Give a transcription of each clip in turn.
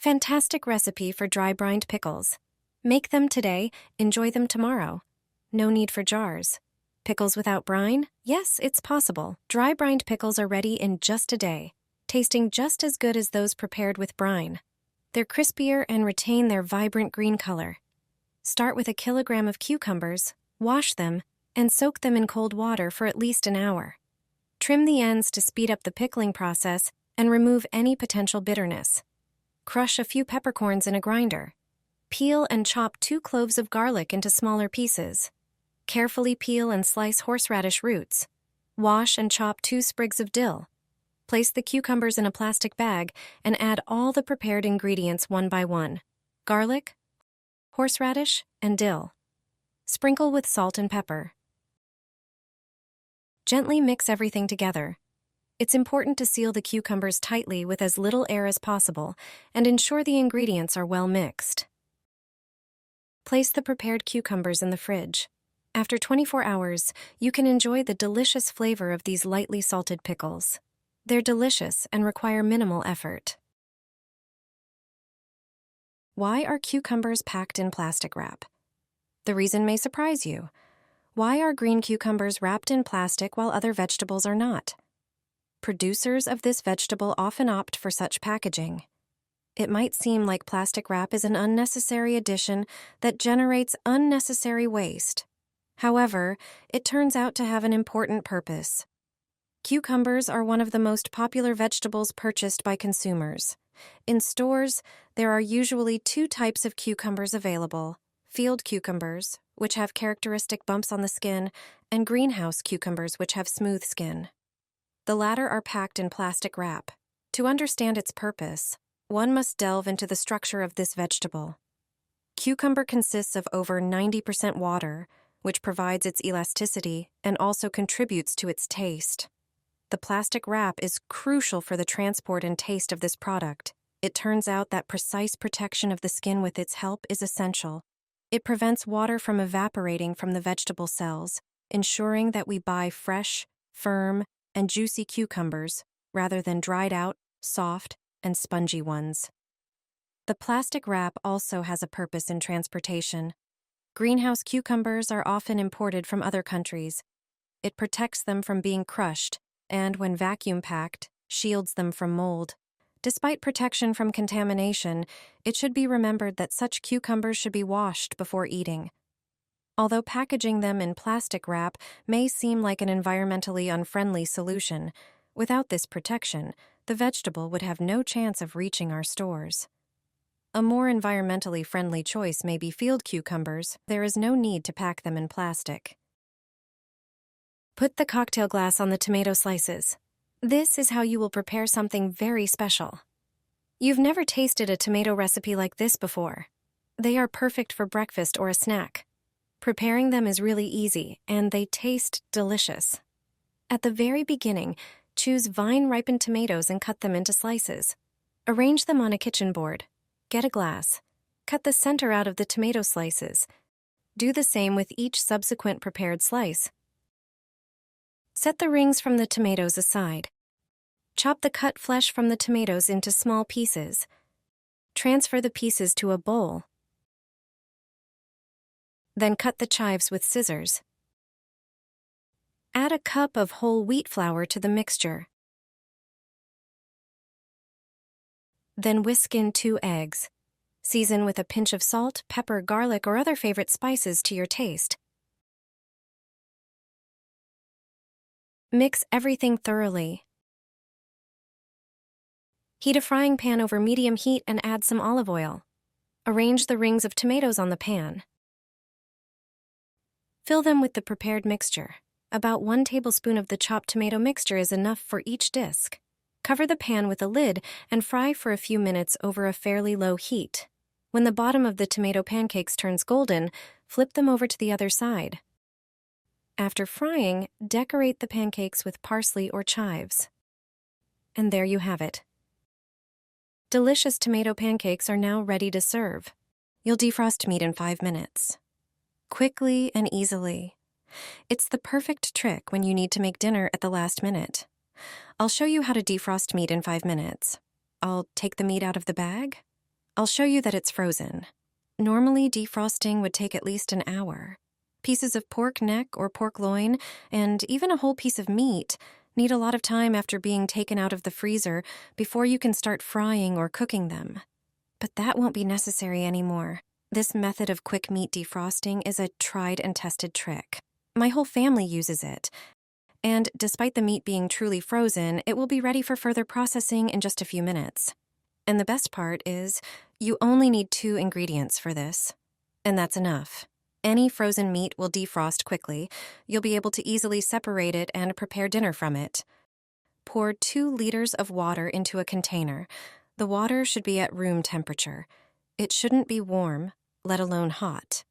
Fantastic recipe for dry brined pickles. Make them today, enjoy them tomorrow. No need for jars. Pickles without brine? Yes, it's possible. Dry brined pickles are ready in just a day, tasting just as good as those prepared with brine. They're crispier and retain their vibrant green color. Start with a kilogram of cucumbers, wash them, and soak them in cold water for at least an hour. Trim the ends to speed up the pickling process and remove any potential bitterness. Crush a few peppercorns in a grinder. Peel and chop 2 cloves of garlic into smaller pieces. Carefully peel and slice horseradish roots. Wash and chop 2 sprigs of dill. Place the cucumbers in a plastic bag and add all the prepared ingredients one by one: garlic, horseradish, and dill. Sprinkle with salt and pepper. Gently mix everything together. It's important to seal the cucumbers tightly with as little air as possible and ensure the ingredients are well mixed. Place the prepared cucumbers in the fridge. After 24 hours, you can enjoy the delicious flavor of these lightly salted pickles. They're delicious and require minimal effort. Why are cucumbers packed in plastic wrap? The reason may surprise you. Why are green cucumbers wrapped in plastic while other vegetables are not? Producers of this vegetable often opt for such packaging. It might seem like plastic wrap is an unnecessary addition that generates unnecessary waste. However, it turns out to have an important purpose. Cucumbers are one of the most popular vegetables purchased by consumers. In stores, there are usually 2 types of cucumbers available: field cucumbers, which have characteristic bumps on the skin, and greenhouse cucumbers, which have smooth skin. The latter are packed in plastic wrap. To understand its purpose, one must delve into the structure of this vegetable. Cucumber consists of over 90% water, which provides its elasticity and also contributes to its taste. The plastic wrap is crucial for the transport and taste of this product. It turns out that precise protection of the skin with its help is essential. It prevents water from evaporating from the vegetable cells, ensuring that we buy fresh, firm, and juicy cucumbers rather than dried out, soft, and spongy ones. The plastic wrap also has a purpose in transportation. Greenhouse cucumbers are often imported from other countries. It protects them from being crushed and, when vacuum-packed, shields them from mold. Despite protection from contamination, it should be remembered that such cucumbers should be washed before eating. Although packaging them in plastic wrap may seem like an environmentally unfriendly solution, without this protection, the vegetable would have no chance of reaching our stores. A more environmentally friendly choice may be field cucumbers. There is no need to pack them in plastic. Put the cocktail glass on the tomato slices. This is how you will prepare something very special. You've never tasted a tomato recipe like this before. They are perfect for breakfast or a snack. Preparing them is really easy, and they taste delicious. At the very beginning, choose vine-ripened tomatoes and cut them into slices. Arrange them on a kitchen board. Get a glass. Cut the center out of the tomato slices. Do the same with each subsequent prepared slice. Set the rings from the tomatoes aside. Chop the cut flesh from the tomatoes into small pieces. Transfer the pieces to a bowl. Then cut the chives with scissors. Add a cup of whole wheat flour to the mixture. Then whisk in 2 eggs. Season with a pinch of salt, pepper, garlic, or other favorite spices to your taste. Mix everything thoroughly. Heat a frying pan over medium heat and add some olive oil. Arrange the rings of tomatoes on the pan. Fill them with the prepared mixture. About 1 tablespoon of the chopped tomato mixture is enough for each disc. Cover the pan with a lid and fry for a few minutes over a fairly low heat. When the bottom of the tomato pancakes turns golden, flip them over to the other side. After frying, decorate the pancakes with parsley or chives. And there you have it. Delicious tomato pancakes are now ready to serve. You'll defrost meat in 5 minutes. Quickly and easily. It's the perfect trick when you need to make dinner at the last minute. I'll show you how to defrost meat in 5 minutes. I'll take the meat out of the bag, I'll show you that it's frozen. Normally, defrosting would take at least an hour. Pieces of pork neck or pork loin, and even a whole piece of meat, need a lot of time after being taken out of the freezer before you can start frying or cooking them. But that won't be necessary anymore. This method of quick meat defrosting is a tried and tested trick. My whole family uses it. And despite the meat being truly frozen, it will be ready for further processing in just a few minutes. And the best part is, you only need 2 ingredients for this. And that's enough. Any frozen meat will defrost quickly. You'll be able to easily separate it and prepare dinner from it. Pour 2 liters of water into a container. The water should be at room temperature. It shouldn't be warm, let alone hot.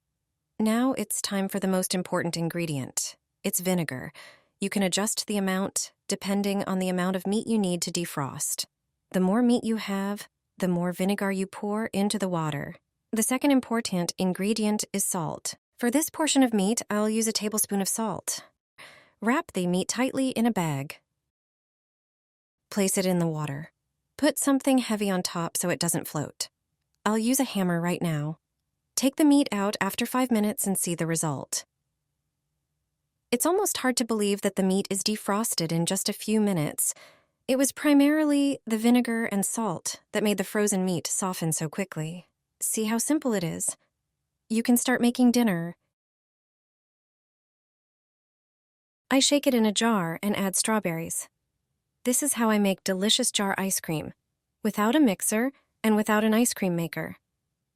Now it's time for the most important ingredient. It's vinegar. You can adjust the amount depending on the amount of meat you need to defrost. The more meat you have, the more vinegar you pour into the water. The second important ingredient is salt. For this portion of meat, I'll use a tablespoon of salt. Wrap the meat tightly in a bag. Place it in the water. Put something heavy on top so it doesn't float. I'll use a hammer right now. Take the meat out after 5 minutes and see the result. It's almost hard to believe that the meat is defrosted in just a few minutes. It was primarily the vinegar and salt that made the frozen meat soften so quickly. See how simple it is? You can start making dinner. I shake it in a jar and add strawberries. This is how I make delicious jar ice cream, without a mixer and without an ice cream maker.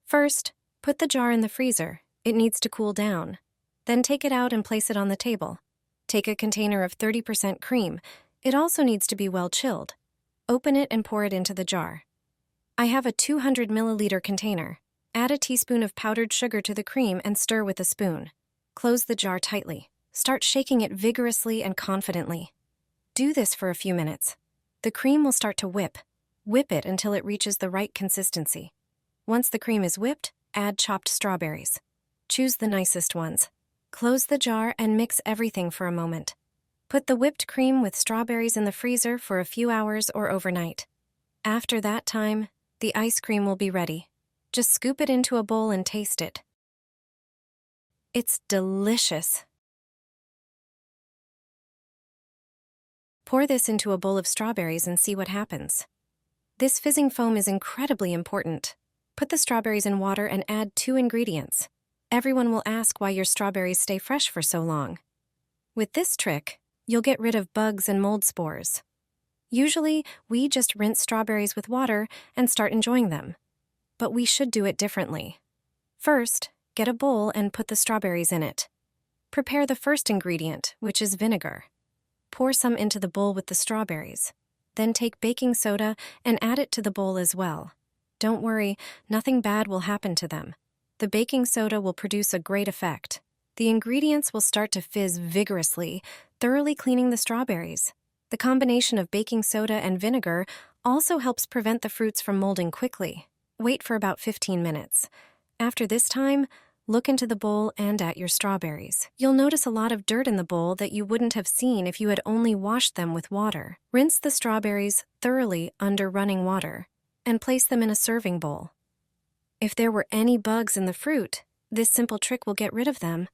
First, put the jar in the freezer. It needs to cool down. Then take it out and place it on the table. Take a container of 30% cream. It also needs to be well chilled. Open it and pour it into the jar. I have a 200 milliliter container. Add a teaspoon of powdered sugar to the cream and stir with a spoon. Close the jar tightly. Start shaking it vigorously and confidently. Do this for a few minutes. The cream will start to whip. Whip it until it reaches the right consistency. Once the cream is whipped, add chopped strawberries. Choose the nicest ones. Close the jar and mix everything for a moment. Put the whipped cream with strawberries in the freezer for a few hours or overnight. After that time, the ice cream will be ready. Just scoop it into a bowl and taste it. It's delicious. Pour this into a bowl of strawberries and see what happens. This fizzing foam is incredibly important. Put the strawberries in water and add 2 ingredients. Everyone will ask why your strawberries stay fresh for so long. With this trick, you'll get rid of bugs and mold spores. Usually, we just rinse strawberries with water and start enjoying them. But we should do it differently. First, get a bowl and put the strawberries in it. Prepare the first ingredient, which is vinegar. Pour some into the bowl with the strawberries. Then take baking soda and add it to the bowl as well. Don't worry, nothing bad will happen to them. The baking soda will produce a great effect. The ingredients will start to fizz vigorously, thoroughly cleaning the strawberries. The combination of baking soda and vinegar also helps prevent the fruits from molding quickly. Wait for about 15 minutes. After this time, look into the bowl and at your strawberries. You'll notice a lot of dirt in the bowl that you wouldn't have seen if you had only washed them with water. Rinse the strawberries thoroughly under running water and place them in a serving bowl. If there were any bugs in the fruit, this simple trick will get rid of them.